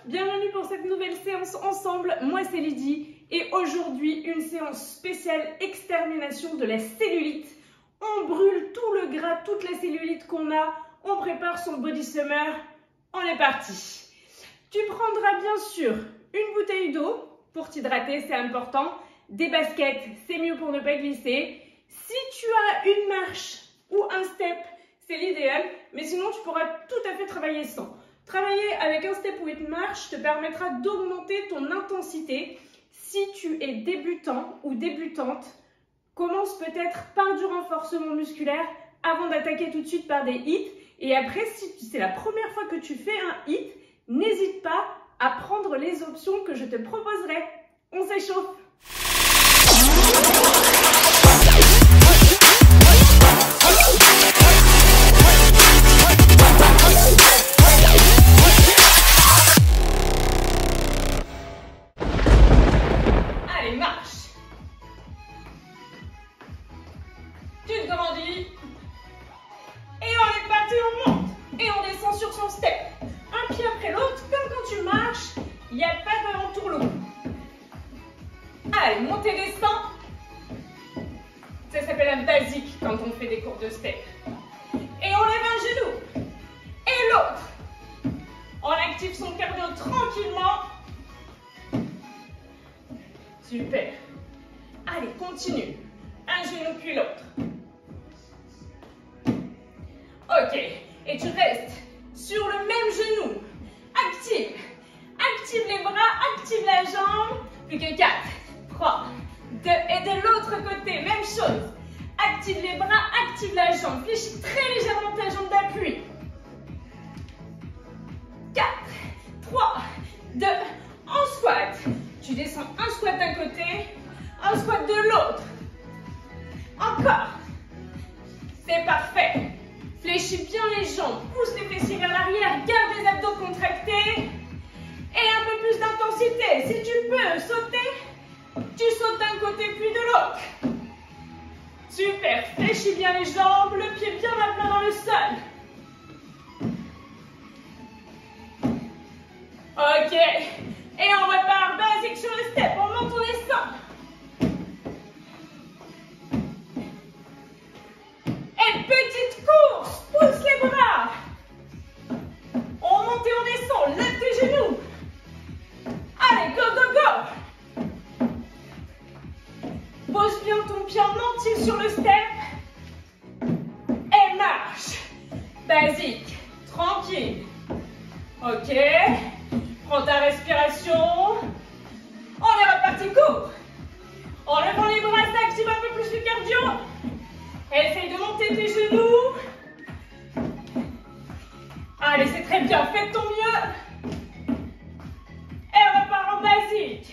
bienvenue pour cette nouvelle séance ensemble. Moi c'est Lydie et aujourd'hui une séance spéciale extermination de la cellulite. On brûle tout le gras, toute la cellulite qu'on a, on prépare son body summer, on est parti. Tu prendras bien sûr une bouteille d'eau pour t'hydrater, c'est important, des baskets, c'est mieux pour ne pas glisser. Si tu as une marche ou un step, c'est l'idéal, mais sinon tu pourras tout à fait travailler sans. Travailler avec un step ou une marche te permettra d'augmenter ton intensité. Si tu es débutant ou débutante, commence peut-être par du renforcement musculaire avant d'attaquer tout de suite par des hits. Et après, si c'est la première fois que tu fais un hit, n'hésite pas à prendre les options que je te proposerai. On s'échauffe! Allez, marche! Tu te grandis. Et on est parti, on monte. Et on descend sur son step. Un pied après l'autre, comme quand tu marches, il n'y a pas d'entourloupe. Allez, montez, descend. Ça s'appelle un basique quand on fait des cours de step. Et on lève un genou. Et l'autre. On active son cardio tranquillement. Super. Allez, continue. Un genou puis l'autre. Ok. Et tu restes sur le même genou. Active. Active les bras, active la jambe. Plus que 4, 3, 2. Et de l'autre côté, même chose. Active les bras, active la jambe. Fléchis très légèrement ta jambe d'appui. 4, 3, 2. En squat. Tu descends un squat d'un côté, un squat de l'autre. Encore. C'est parfait. Fléchis bien les jambes, pousse les fessiers vers l'arrière, garde les abdos contractés. Et un peu plus d'intensité. Si tu peux sauter, tu sautes d'un côté puis de l'autre. Super, fléchis bien les jambes, le pied bien à plat dans le sol. Ok, et on repart basique sur le step, on monte, on descend. Et petite course, pousse les bras. On monte et on descend, lève tes genoux. Allez, go, go, go. Pose bien ton pied en entier sur le step. Et marche. Basique, tranquille. Ok. Prends ta respiration. On est reparti, court. En levant les bras, ça active un peu plus le cardio. Essaye de monter tes genoux. Allez, c'est très bien. Fais de ton mieux. Et on repart en basique.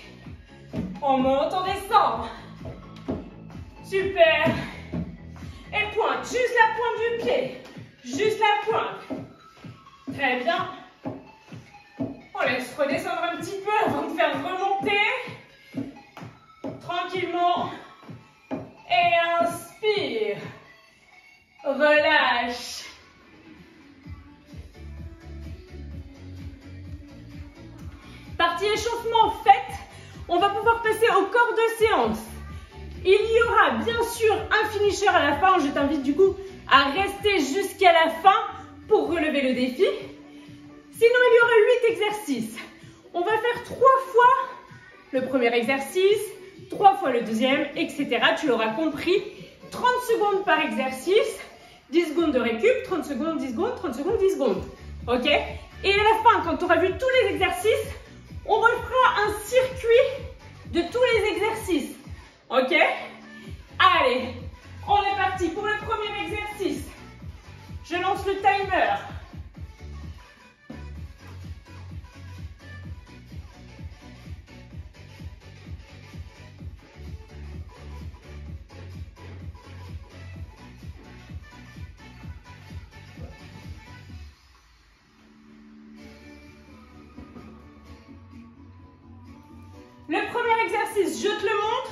On monte, on descend. Super. Et pointe, juste la pointe du pied. Juste la pointe. Très bien. On laisse redescendre un petit peu avant de faire remonter. Tranquillement. Et inspire. Relâche. Partie échauffement faite. On va pouvoir passer au corps de séance. Il y aura bien sûr un finisher à la fin. Je t'invite du coup à rester jusqu'à la fin pour relever le défi. Sinon, il y aura 8 exercices. On va faire 3 fois le premier exercice, 3 fois le deuxième, etc. Tu l'auras compris. 30 secondes par exercice, 10 secondes de récup, 30 secondes, 10 secondes, 30 secondes, 10 secondes. Ok? Et à la fin, quand tu auras vu tous les exercices, on refera un circuit de tous les exercices. Ok? Allez, on est parti pour le premier exercice. Je lance le timer. Le premier exercice, je te le montre.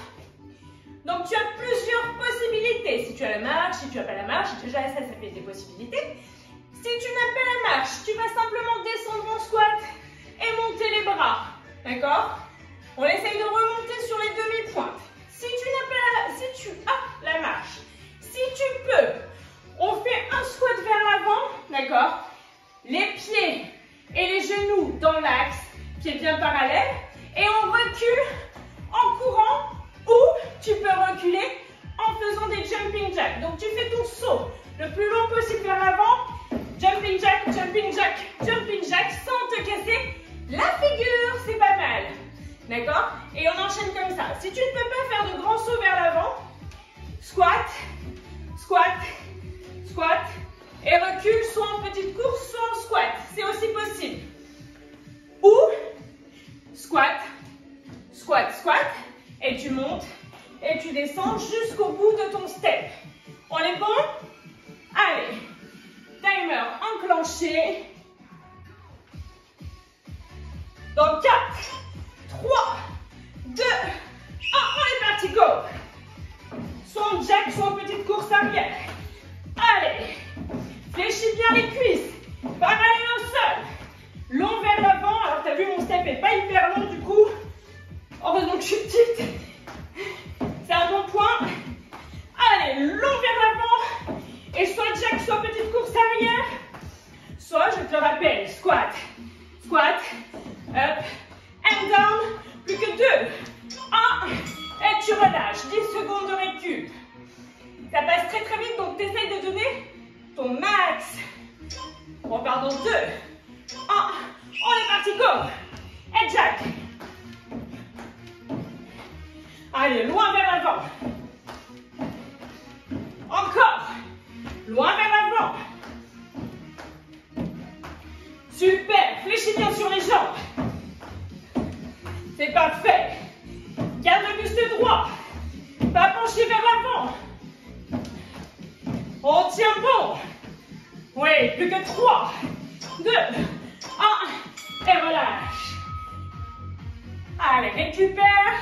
Donc, tu as plusieurs possibilités. Si tu as la marche, si tu n'as pas la marche, déjà ça fait des possibilités. Si tu n'as pas la marche, tu vas simplement descendre en squat et monter les D'accord? On essaye de remonter sur les demi-pointes. Si tu as la marche, si tu peux, on fait un squat vers l'avant, d'accord? Les pieds et les genoux dans l'axe, pieds bien parallèles, et on recule en courant ou tu peux reculer en faisant des jumping jacks. Donc tu fais ton saut le plus long possible vers l'avant, jumping jack, jumping jack, jumping jack, sans te casser la figure, c'est pas mal. D'accord? Et on enchaîne comme ça. Si tu ne peux pas faire de grands sauts vers l'avant, squat, squat, squat, et recule, soit en petite course, soit en squat. C'est aussi possible. Ou squat, squat, squat, et tu montes, et tu descends jusqu'au bout de ton step. On est bon? Allez, timer enclenché. Dans 4, 3, 2, 1, on est parti, go! Soit en jack, soit en petite course arrière. Allez, fléchis bien les cuisses, parallèle au sol, long vers l'avant. Alors, tu as vu, mon step n'est pas hyper long du coup. Heureusement que je suis petite. C'est un bon point. Allez, long vers l'avant. Et soit jack, soit petite course arrière. Soit, je te le rappelle, squat, squat, up, and down. Plus que 2, 1, et tu relâches. 10 secondes de récup. Ça passe très très vite, donc tu essayes de donner ton max. On repart dans 2, 1, on est parti, go. Et jack. Allez, loin vers l'avant. Encore. Loin vers l'avant. Super. Fléchis bien sur les jambes. C'est parfait. Garde le buste droit. Pas penché vers l'avant. On tient bon. Oui, plus que 3, 2, 1. Et relâche. Allez, récupère.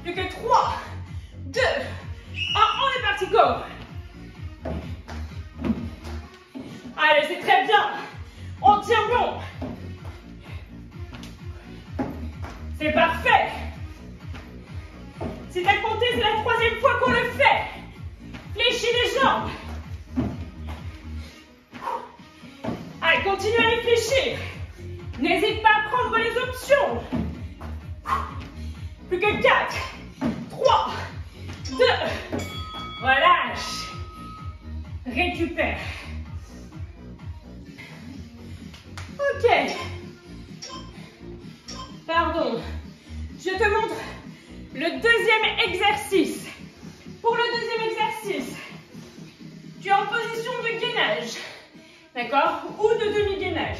Plus que 3, 2, 1. On est parti, go. Allez, c'est très bien. On tient bon. C'est parfait. Si tu as compté, c'est la 3e fois qu'on le fait. Fléchis les jambes. Allez, continue à les fléchir. N'hésite pas à prendre les options. Plus que 4, 3, 2, relâche. Récupère. Ok. Pardon. Je te montre le deuxième exercice. Pour le deuxième exercice, tu es en position de gainage, d'accord? Ou de demi-gainage.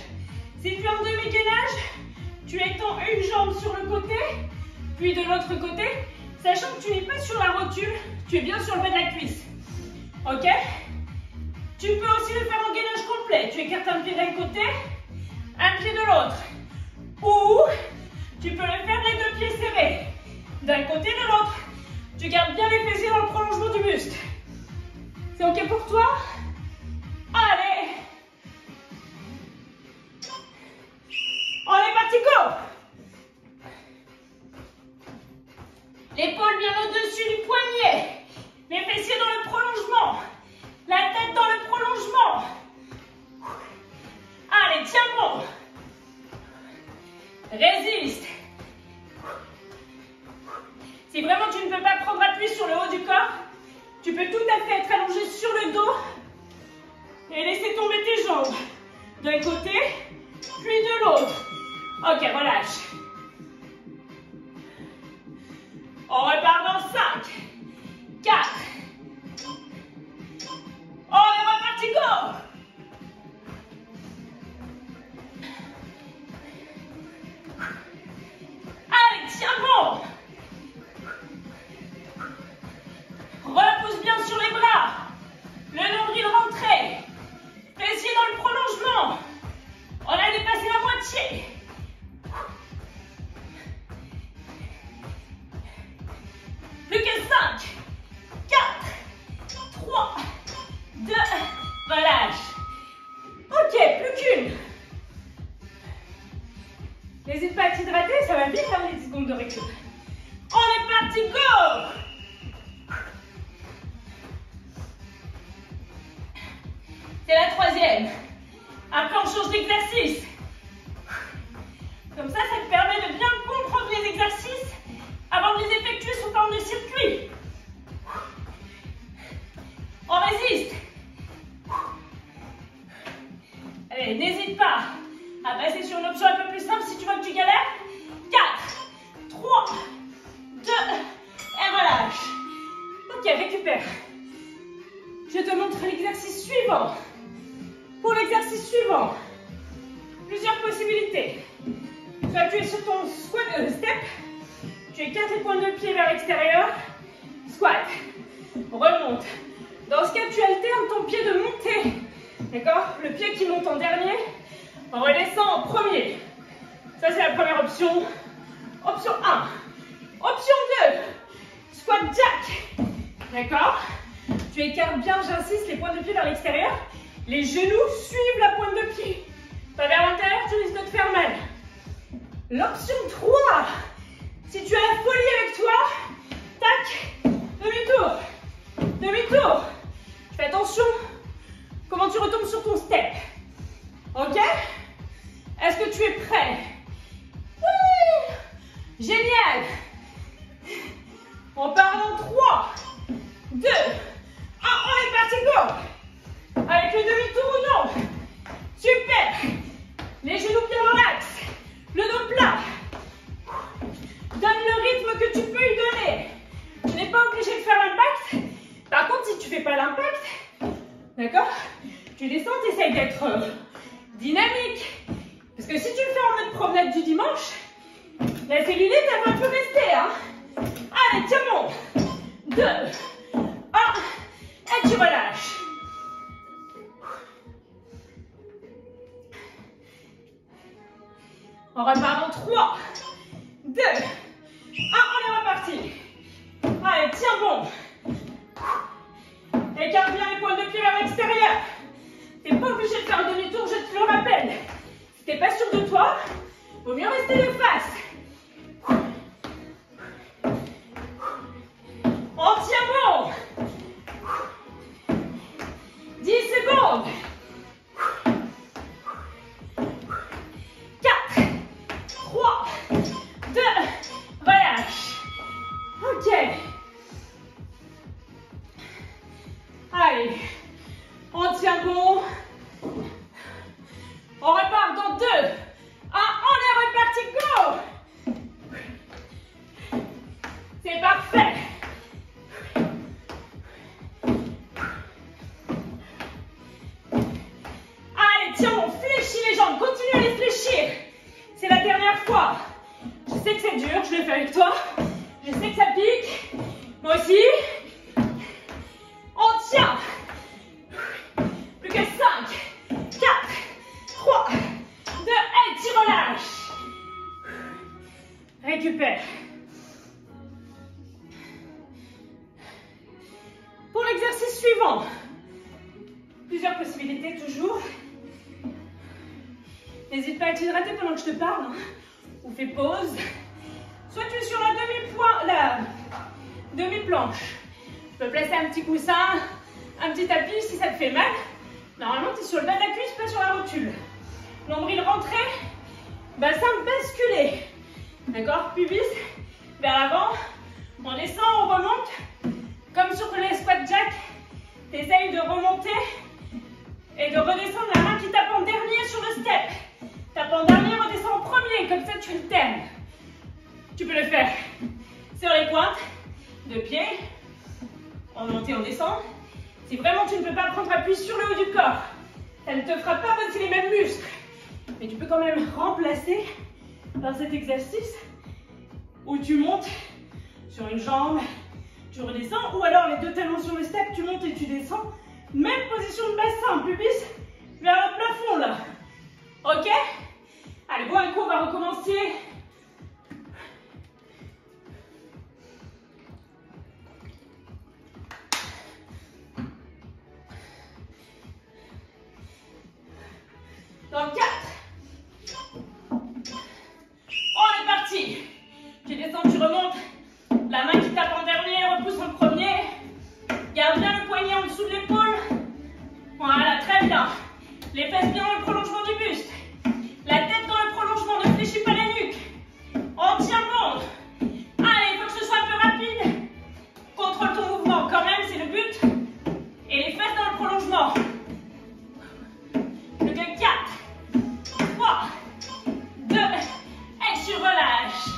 Si tu es en demi-gainage, tu étends une jambe sur le côté, puis de l'autre côté, sachant que tu n'es pas sur la rotule, tu es bien sur le bas de la cuisse. Ok? Tu peux aussi le faire en gainage complet. Tu écartes un pied d'un côté, un pied de l'autre. Ou tu peux le faire les deux pieds serrés, d'un côté et de l'autre. Tu gardes bien les fessiers dans le prolongement du buste. C'est ok pour toi? Allez! On est parti, go! L'épaule bien au-dessus du poignet. Les fessiers dans le prolongement. La tête dans le prolongement. Allez, tiens bon. Résiste. Si vraiment tu ne peux pas prendre appui sur le haut du corps, tu peux tout à fait être allongé sur le dos et laisser tomber tes jambes d'un côté, puis de l'autre. Ok, relâche. On repart dans 5, 4. On est reparti, go! Allez, tiens bon! Repousse bien sur les bras. Le nombril rentré. Fessiers dans le prolongement. On a dépassé la moitié. Plus que 5, 4, 3, 2, relâche. Ok, plus qu'une. secondes de récup. On est parti, go! C'est la troisième. Après, on change d'exercice. Comme ça te permet de bien comprendre les exercices avant de les effectuer sous forme de circuit. On résiste. Allez, n'hésite pas à passer sur une option un peu plus simple si tu vois que tu galères. 4, 3, 2, et relâche. Ok, récupère. Je te montre l'exercice suivant. Pour l'exercice suivant, plusieurs possibilités. Soit tu es sur ton squat, step, tu écartes les pointes de pied vers l'extérieur, squat, remonte. Dans ce cas, tu alternes ton pied de montée, d'accord? Le pied qui monte en dernier, on redescend en premier. Ça, c'est la première option. Option 1. Option 2, squat jack, d'accord? Tu écartes bien, j'insiste, les pointes de pied vers l'extérieur. Les genoux suivent la pointe de pied. Pas vers l'intérieur, tu risques de te faire mal. L'option 3, si tu as la folie avec toi, tac, demi-tour, demi-tour. Fais attention comment tu retombes sur ton step. Ok? Est-ce que tu es prêt? Oui! Génial! On part dans 3, 2, 1, on est parti, go! Avec le demi-tour ou non? Super! Les genoux bien relax, le dos plat. Donne le rythme que tu peux lui donner. Tu n'es pas obligé de faire l'impact. Par contre, si tu ne fais pas l'impact, d'accord? Tu descends, tu essayes d'être dynamique. Parce que si tu le fais en mode promenade du dimanche, la cellulite, elle va un peu rester. Hein? Allez, tiens bon. 2, 1, et tu relâches. On repart dans 3, 2, 1, on est reparti. Allez, tiens bon. Écarte bien les pointes de pied vers l'extérieur. Tu n'es pas obligé de faire un demi-tour, je te le rappelle. Si tu n'es pas sûr de toi, il vaut mieux rester de face. On tient bon. 10 secondes. 4, 3, 2, relâche. Ok. Allez, on tient bon. On repart dans 2, 1, on est reparti, go. C'est parfait. Allez, tiens, on fléchit les jambes, continue à les fléchir. C'est la dernière fois. Je sais que c'est dur, je l'ai fait avec toi. Je sais que ça pique. Moi aussi. On tient. Plus que 5, 4, 3, 2, et tu relâches. Récupère. Pour l'exercice suivant, plusieurs possibilités toujours. N'hésite pas à t'hydrater pendant que je te parle. Ou fais pause. Soit tu es sur la demi-planche. Tu peux placer un petit coussin, un petit tapis si ça te fait mal. Normalement, tu es sur le bas de la cuisse, pas sur la rotule. Nombril rentré, bassin basculé. D'accord? Pubis vers l'avant. On descend, on remonte. Comme sur les squat jack, tu essayes de remonter et de redescendre la main qui tape en dernier sur le step. Tape en dernier, redescend en premier, comme ça tu alternes. Tu peux le faire sur les pointes de pied, en montée, en descend. Si vraiment tu ne peux pas prendre appui sur le haut du corps, ça ne te fera pas bosser les mêmes muscles. Mais tu peux quand même remplacer dans cet exercice où tu montes sur une jambe, tu redescends, ou alors les deux talons sur le step, tu montes et tu descends. Même position de bassin, pubis vers le plafond là. Ok? Allez, bon, un coup, on va recommencer. Dans 4. On est parti. Tu dans le prolongement du buste. La tête dans le prolongement, ne fléchis pas la nuque. On tient bon. Allez, il faut que ce soit un peu rapide. Contrôle ton mouvement quand même, c'est le but. Et les fesses dans le prolongement. Plus que 4, 3, 2, et tu relâches.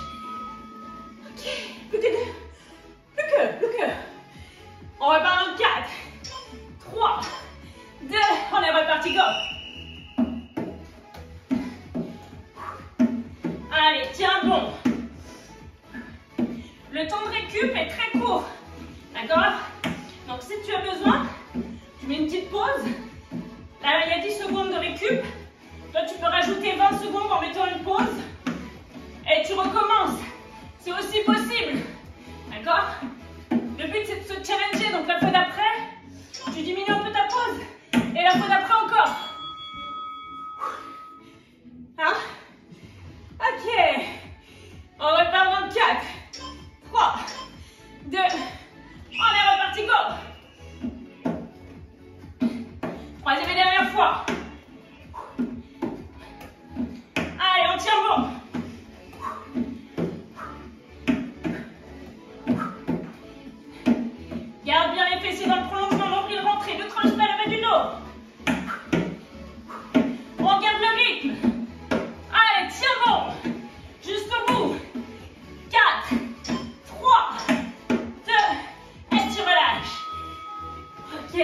Ok, plus que 2. Plus que. On repart dans 4, 3, 2, on est reparti, go. Allez, tiens bon. Le temps de récup est très court. D'accord? Donc si tu as besoin, tu mets une petite pause. Là, il y a 10 secondes de récup. Toi, tu peux rajouter 20 secondes en mettant une pause. Et tu recommences. C'est aussi possible. D'accord? Le but, c'est de se challenger. Donc la fois d'après, tu diminues un peu ta pause. Et la fois d'après encore. Hein? Ok. On repart dans 4, 3, 2, on est reparti, go. Troisième et dernière fois. Allez, on tient bon. Garde bien les fessiers dans le prolongement, nombril rentré, ne tranche pas le bas du dos. On garde le rythme. Allez, tiens bon. Jusqu'au bout. 4, 3, 2, et tu relâches. Ok.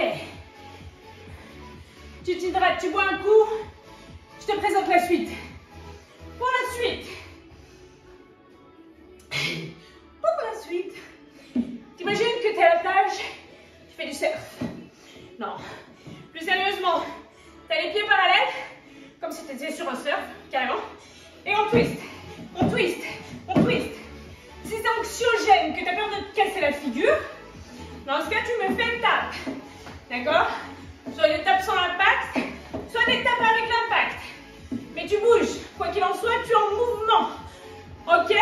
Tu t'hydrates, tu bois un coup. Je te présente la suite. Pour la suite. T'imagines que tu es à la plage, tu fais du surf. Non. Plus sérieusement, tu as les pieds parallèles, comme si tu étais sur un surf, carrément. Et on twist. On twist. On twist. Si c'est anxiogène, que tu as peur de te casser la figure, dans ce cas, tu me fais une tape. D'accord? Soit des tapes sans impact, soit des tapes avec l'impact. Mais tu bouges. Quoi qu'il en soit, tu es en mouvement. Ok?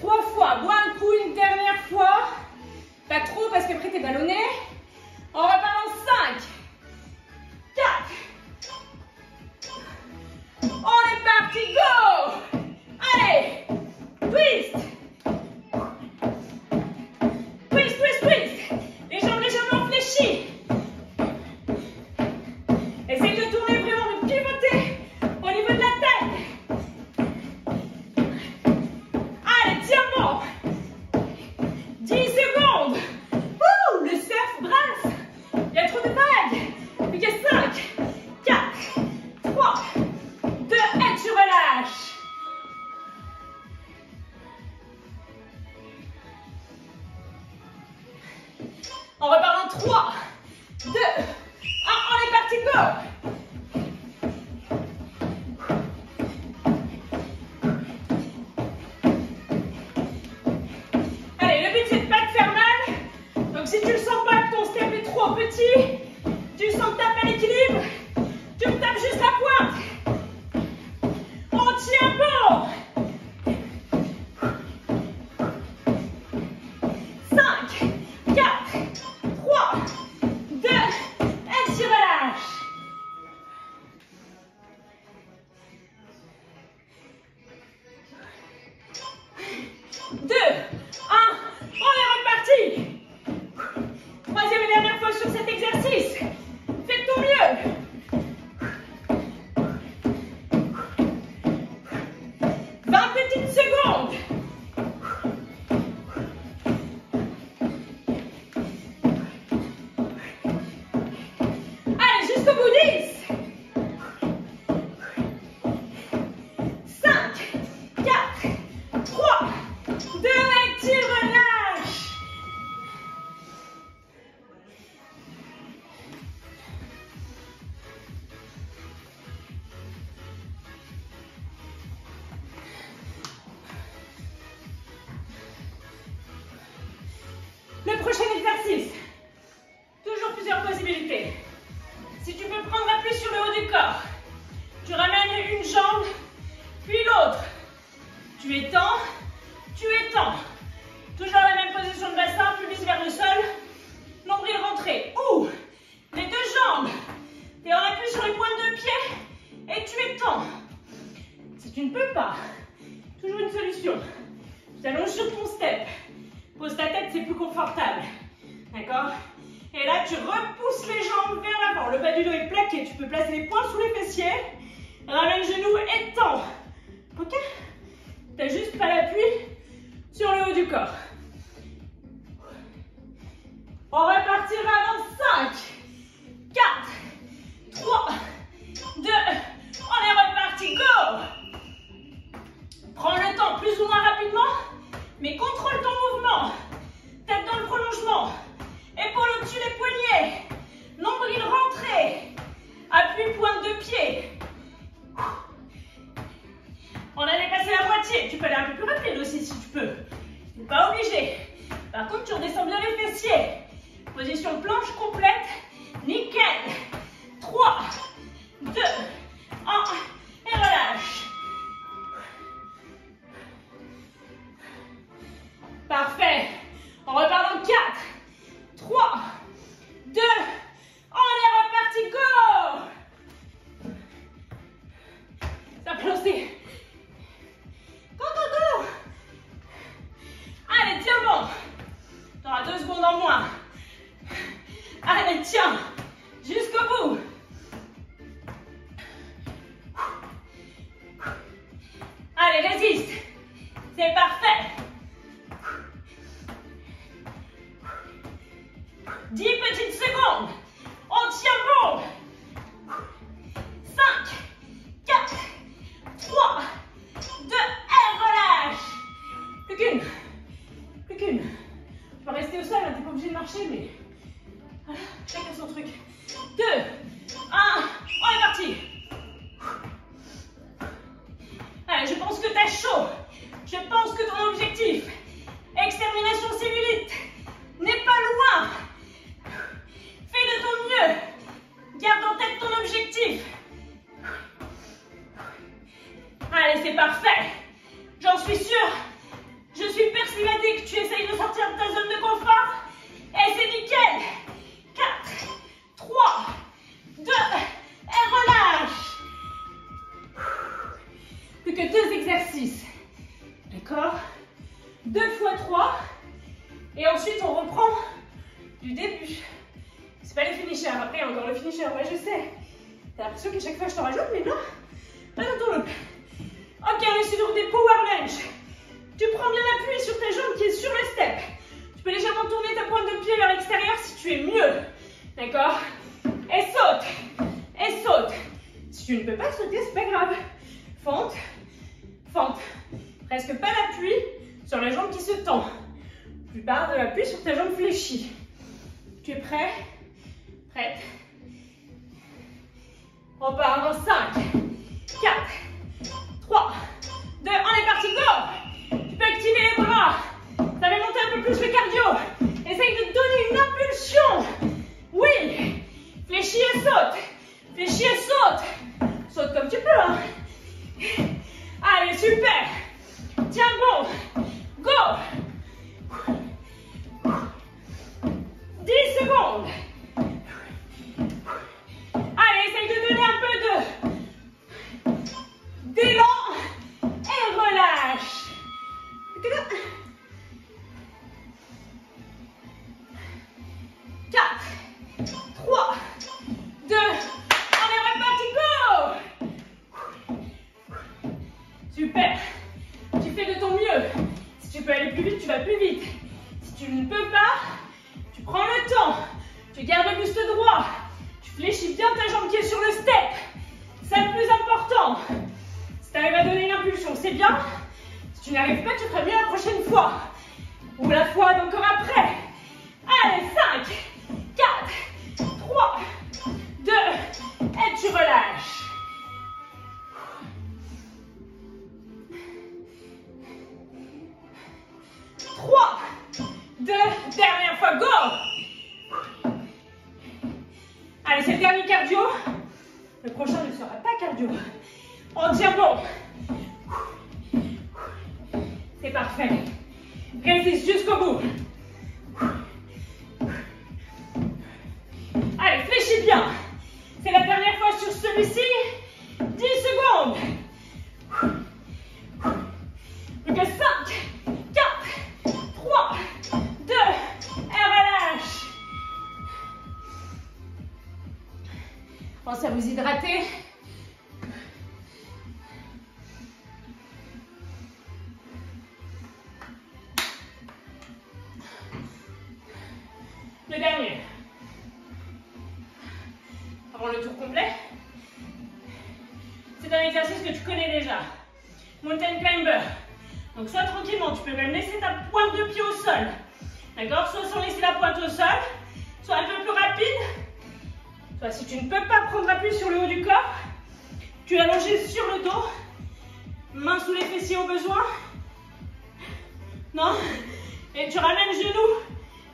3 fois. Bois un coup une dernière fois. Pas trop parce qu'après t'es ballonné. On repart en 5, 4. On est parti, go! Allez! Twist! Twist, twist, twist! Les jambes légèrement fléchies. Essaye de tourner vraiment, de pivoter au niveau de la tête. Allez, tiens bon. 10 secondes. Ouh, le surf brasse. Il y a trop de vagues. Plus que 5, 4, 3, 2, et tu relâches. On repart en 3, 2, 1, on est parti, go! Allez, le but c'est de ne pas te faire mal. Donc si tu ne sens pas que ton step est trop petit, tu sens que tu n'as pas l'équilibre, tu me tapes juste la pointe. On tient bon. 5, 4, 3, 2, et tu relâches. Deux, un, on est reparti. Troisième et dernière fois sur cet exercice. Fais de ton mieux. 20 petites secondes. Allez, jusqu'au bout, 10. 5, 4, 3, 2, et tu relâches. Le prochain exercice. Toujours plusieurs possibilités. Si tu peux prendre appui sur le haut du corps, tu ramènes une jambe, puis l'autre. Tu étends, tu étends. Toujours la même position de bassin, pubis vers le sol, nombril rentré. Ou les deux jambes, tu es en appui sur les poignets. tu étends. Si tu ne peux pas, toujours une solution. Tu t'allonges sur ton step. Pose ta tête, c'est plus confortable. D'accord? Et là, tu repousses les jambes vers l'avant. Le bas du dos est plaqué. Tu peux placer les poings sous les fessiers. Ramène le genou, étends. Ok? Tu n'as juste pas l'appui sur le haut du corps. On repartira dans 5, 4, 3, 2, on est reparti, go! Prends le temps plus ou moins rapidement, mais contrôle ton mouvement. Tête dans le prolongement, épaule au-dessus des poignets, nombril rentré, appui pointe de pied. On a dépassé la moitié, tu peux aller un peu plus rapide aussi si tu peux. Tu n'es pas obligé. Par contre, tu redescends bien les fessiers. Position planche complète, nickel. 3, 2, 1, et relâche. Parfait. On repart dans 4, 3, 2, on est reparti, go! S'applaudit. Go, go, go! Allez, tiens bon. Tu auras 2 secondes en moins. Allez, tiens. Jusqu'au bout. Allez, résiste. C'est parfait. 10 petites secondes. On tient bon. 5, 4, 3, 2, et relâche. Plus qu'une. Plus qu'une. Tu peux rester au sol, hein, tu n'es pas obligé de marcher, mais... Voilà, chacun son truc. 2, 1, on est parti. Allez, je pense que tu as chaud. Je pense que ton objectif, extermination cellulite, n'est pas loin. Fais de ton mieux. Garde en tête ton objectif. Allez, c'est parfait. J'en suis sûre. Je suis persuadée que tu essayes de sortir de ta zone de confort. Et c'est nickel. 4, 3, 2, et relâche. Plus que 2 exercices. D'accord? 2 fois 3. Et ensuite, on reprend du début. C'est pas les finishers. Après, il y a encore le finisher. Ouais, je sais. T'as l'impression qu'à chaque fois, je t'en rajoute, mais non. Pas dans ton loop. Ok, on est sur des power lunge. Tu prends bien appui sur ta jambe qui est sur le step. Tu peux légèrement tourner ta pointe de pied vers l'extérieur si tu es mieux. D'accord? Et saute. Et saute. Si tu ne peux pas sauter, c'est pas grave. Fente. Fente. Presque pas d'appui sur la jambe qui se tend. Tu pars de l'appui sur ta jambe fléchie. Tu es prêt? Prête? On part en 5, 4, 3, 2, on est parti, go! Tu peux activer les bras. Ça va monter un peu plus le cardio. Essaye de donner une impulsion. Oui. Fléchis et saute. Fléchis et saute. Saute comme tu peux, hein. Allez, super. Tiens bon. Go. 10 secondes. Allez, essaye de donner un peu d'élan et relâche. 4, 3, 2, on est reparti, go! Super. Tu fais de ton mieux. Si tu peux aller plus vite, tu vas plus vite. Si tu ne peux pas, tu prends le temps. Tu gardes le buste droit. Tu fléchis bien ta jambe qui est sur le step. C'est le plus important. Si tu arrives à donner une impulsion, c'est bien. Si tu n'arrives pas, tu feras mieux la prochaine fois. Ou la fois d'encore après. Allez, 5, 4, 3, 2, et tu relâches. Trois, 2, dernière fois, go! Allez, c'est le dernier cardio. Le prochain ne sera pas cardio. On tient bon. C'est parfait. Résiste jusqu'au bout. Allez, fléchis bien. C'est la dernière fois sur celui-ci. 10 secondes. c'est un exercice que tu connais déjà. Mountain climber. Donc soit tranquillement, tu peux même laisser ta pointe de pied au sol. D'accord? Soit sans laisser la pointe au sol, soit un peu plus rapide. Soit si tu ne peux pas prendre appui sur le haut du corps, tu es allongé sur le dos, main sous les fessiers au besoin. Non? Et tu ramènes genou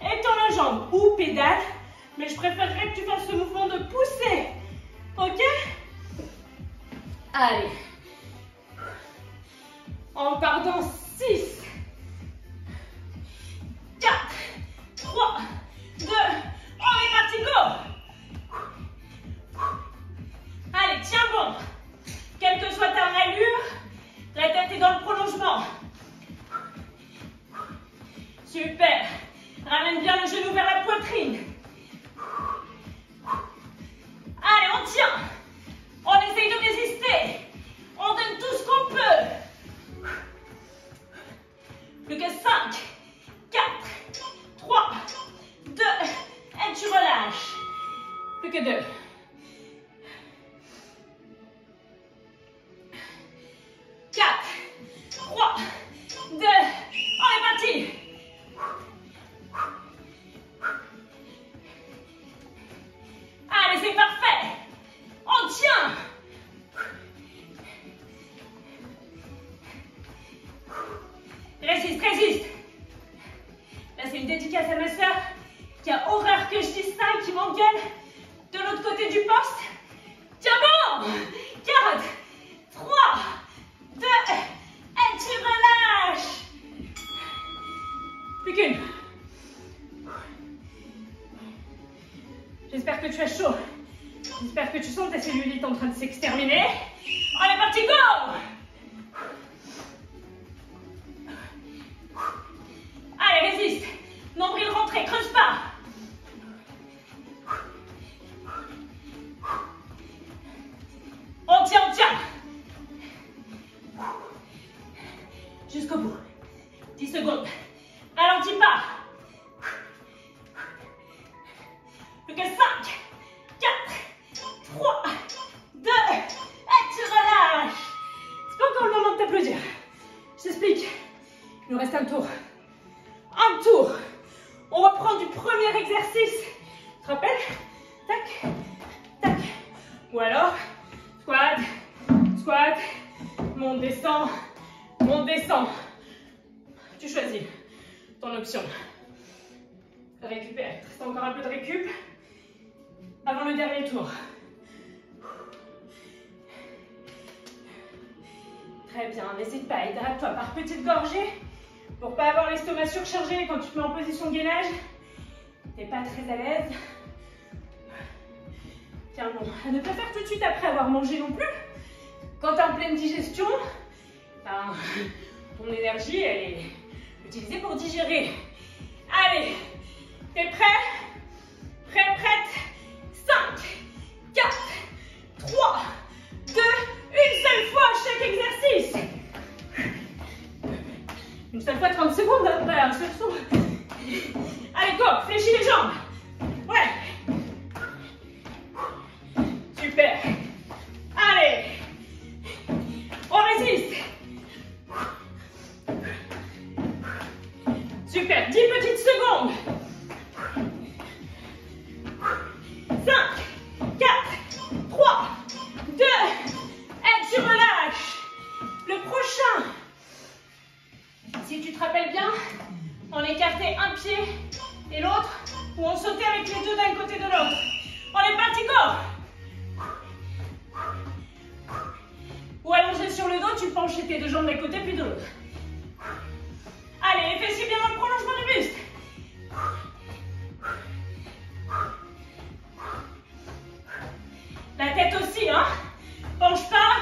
et tends la jambe. Ou pédale, mais je préférerais que tu fasses ce mouvement de poussée. Ok? Allez. On part dans 6, 4, 3, 2, on est parti, go! Allez, tiens bon. Quelle que soit ta allure, la tête est dans le prolongement. Super. Ramène bien le genou vers la poitrine. Allez, on tient. On essaye de résister. On donne tout ce qu'on peut. Plus que 5, 4, 3, 2, et tu relâches. Plus que 2. 4, 3, 2, on est parti. Allez, c'est parfait. On tient. Résiste, résiste. Là, c'est une dédicace à ma soeur qui a horreur que je dise ça et qui m'engueule de l'autre côté du poste. Tiens bon. 4, 3, 2, et tu relâches. Plus qu'une. J'espère que tu as chaud. J'espère que tu sens ta cellulite en train de s'exterminer. On est parti, go! Allez, résiste. Nombril rentré, creuse pas. On tient, on tient. Jusqu'au bout. 10 secondes. Ralentis pas. Plus que 5, 4, 3, 2, et tu relâches. C'est pas encore le moment de t'applaudir. Je t'explique. Il nous reste un tour. Un tour. On reprend du premier exercice. Tu te rappelles? Tac, tac. Ou alors, squat, squat, monte, descend, monte, descend. Tu choisis ton option. Récupère. Il te reste encore un peu de récup avant le dernier tour. Très bien, n'hésite pas, hydrate-toi par petites gorgées pour ne pas avoir l'estomac surchargé quand tu te mets en position gainage. Tu n'es pas très à l'aise. Tiens bon, à ne pas faire tout de suite après avoir mangé non plus. Quand tu es en pleine digestion, ben, ton énergie elle est utilisée pour digérer. Allez, t'es prêt? Prêt, prête? 5, 4, 3, 2, une seule fois chaque exercice. Une seule fois 30 secondes, après un seul saut. Allez, go, fléchis les jambes. Ouais. Super. Allez. On résiste. Super, 10 petites secondes. 5, 4, 3, 2, et tu relâches. Le prochain, si tu te rappelles bien, on écartait un pied et l'autre, ou on sautait avec les deux d'un côté de l'autre. On est parti, go! Ou allongé sur le dos, tu penches tes deux jambes d'un côté puis de l'autre. Allez, les fessiers bien dans le prolongement du buste. La tête aussi, hein. Penche pas.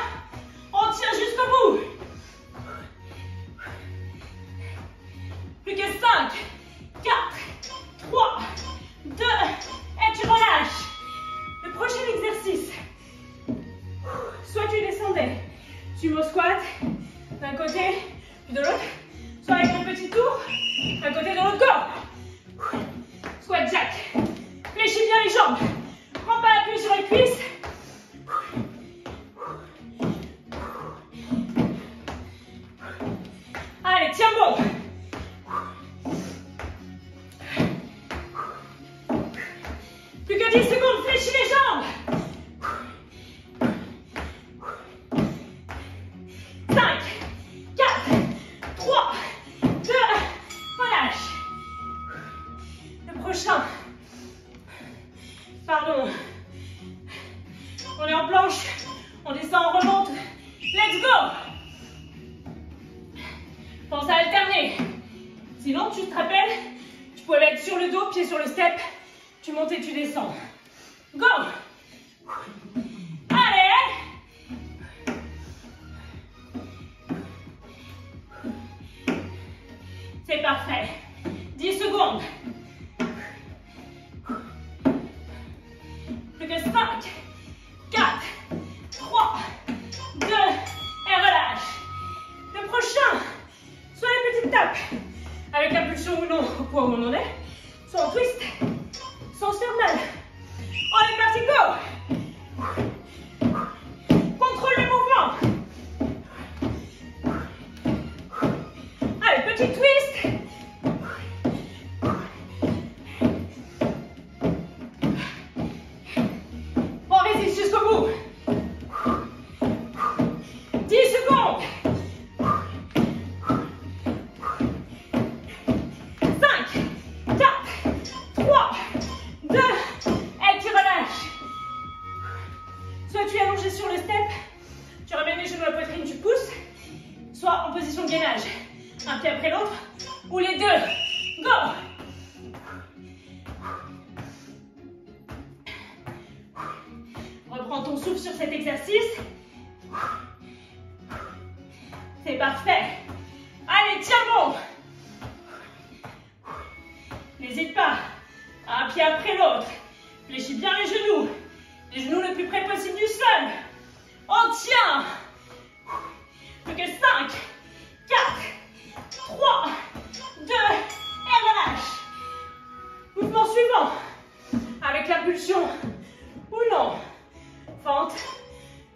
On tire jusqu'au bout. Plus que 5, 4, 3, 2, et tu relâches. Le prochain exercice. Soit tu descendais, sumo squat, d'un côté, puis de l'autre. Soit avec un petit tour, d'un côté de l'autre corps. Squat jack. Fléchis bien les jambes. Prends pas appui sur les cuisses. descend, on remonte. Let's go. Pense à alterner. Sinon, tu te rappelles, tu pouvais être sur le dos, pied sur le step. Tu montes et tu descends. Go. Allez. C'est parfait. 10 secondes. Plus que 5, 4, 3, 2, et relâche. Le prochain, soit une petite tape, avec impulsion ou non, au point où on en est, soit en twist, sans se faire mal. On est parti, go. Contrôle le mouvement. Allez, petit twist. On résiste jusqu'au bout. 10 secondes. 5, 4, 3, 2, et tu relâches. Soit tu es allongé sur le step, tu ramènes les genoux à la poitrine, tu pousses, soit en position de gainage, un pied après l'autre, ou les deux. Go! Reprends ton souffle sur cet exercice. C'est parfait. Allez, tiens bon. N'hésite pas. Un pied après l'autre. Fléchis bien les genoux le plus près possible du sol. On tient. Plus que 5, 4, 3, 2, et relâche. Mouvement suivant. Avec l'impulsion ou non. Fente,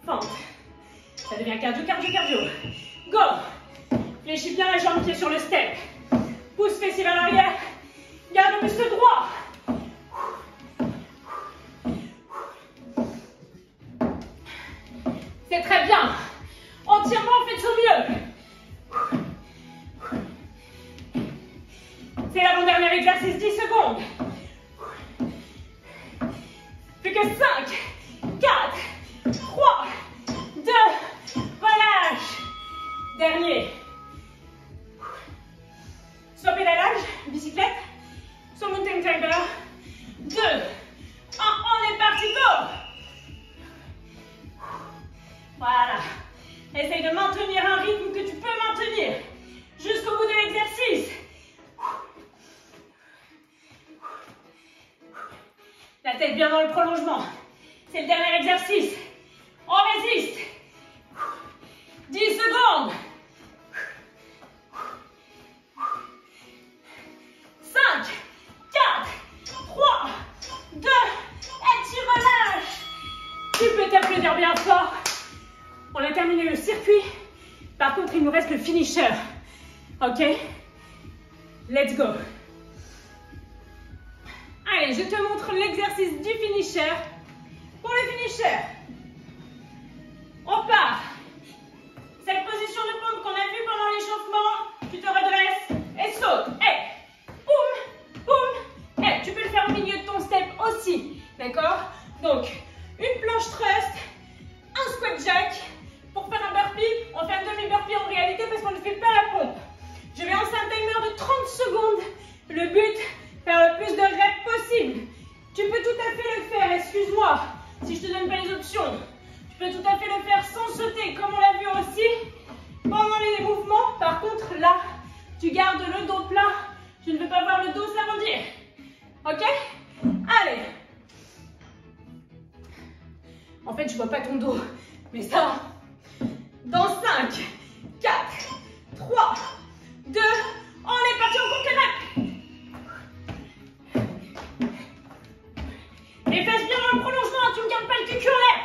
fente. Ça devient cardio, cardio, cardio. Go. Fléchis bien la jambe qui est sur le step. Pousse fessier vers l'arrière. Garde le muscle droit. C'est très bien. Entièrement, faites son mieux. C'est l'avant-dernier exercice, 10 secondes. Plus que 5, 4, 3, 2, relâche. Dernier. Soit pédalage, bicyclette, soit mountain climber. 2, 1, on est parti, go. Voilà. Essaye de maintenir un rythme que tu peux maintenir jusqu'au bout de l'exercice. La tête bien dans le prolongement. C'est le dernier exercice. On résiste. 10 secondes. 5, 4, 3, 2, et tu relâches. Tu peux t'applaudir bien fort. On a terminé le circuit. Par contre, il nous reste le finisher. Ok? Let's go. Allez, je te montre l'exercice du finisher. Pour le finisher, on part. Cette position de pompe qu'on a vue pendant l'échauffement, tu te redresses et sautes. Et boum, boum. Et tu peux le faire au milieu de ton step aussi. D'accord? Donc, une planche thrust, un squat jack. Pour faire un burpee, on fait un demi-burpee en réalité parce qu'on ne fait pas la pompe. Je vais lancer un timer de 30 secondes. Le but, faire le plus de reps possible. Tu peux tout à fait le faire, excuse-moi, si je te donne pas les options. Tu peux tout à fait le faire sans sauter, comme on l'a vu aussi pendant les mouvements. Par contre, là, tu gardes le dos plat. Je ne veux pas voir le dos s'arrondir. Ok? Allez. En fait, je vois pas ton dos, mais ça... Dans 5, 4, 3, 2, on est parti, on compte les reps. Les fesses bien dans le prolongement, tu ne gardes pas le cul en l'air.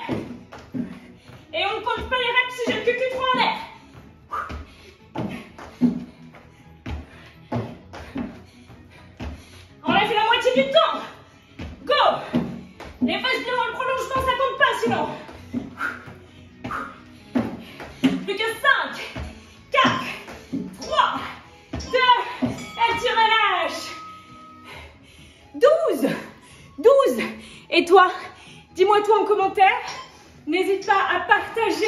Et on ne compte pas les reps si j'ai le cul trop en l'air. On a fait la moitié du temps. Go. Les fesses bien dans le prolongement, ça compte pas sinon. Plus que 5, 4, 3, 2, et tu relâches. 12. Et toi, dis-moi tout en commentaire. N'hésite pas à partager. partager,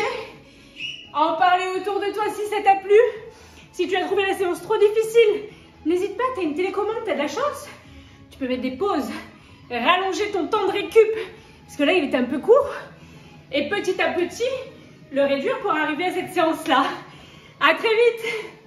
à en parler autour de toi si ça t'a plu. Si tu as trouvé la séance trop difficile, n'hésite pas, tu as une télécommande, tu as de la chance. Tu peux mettre des pauses, rallonger ton temps de récup, parce que là il était un peu court. Et petit à petit, le réduire pour arriver à cette séance-là. À très vite!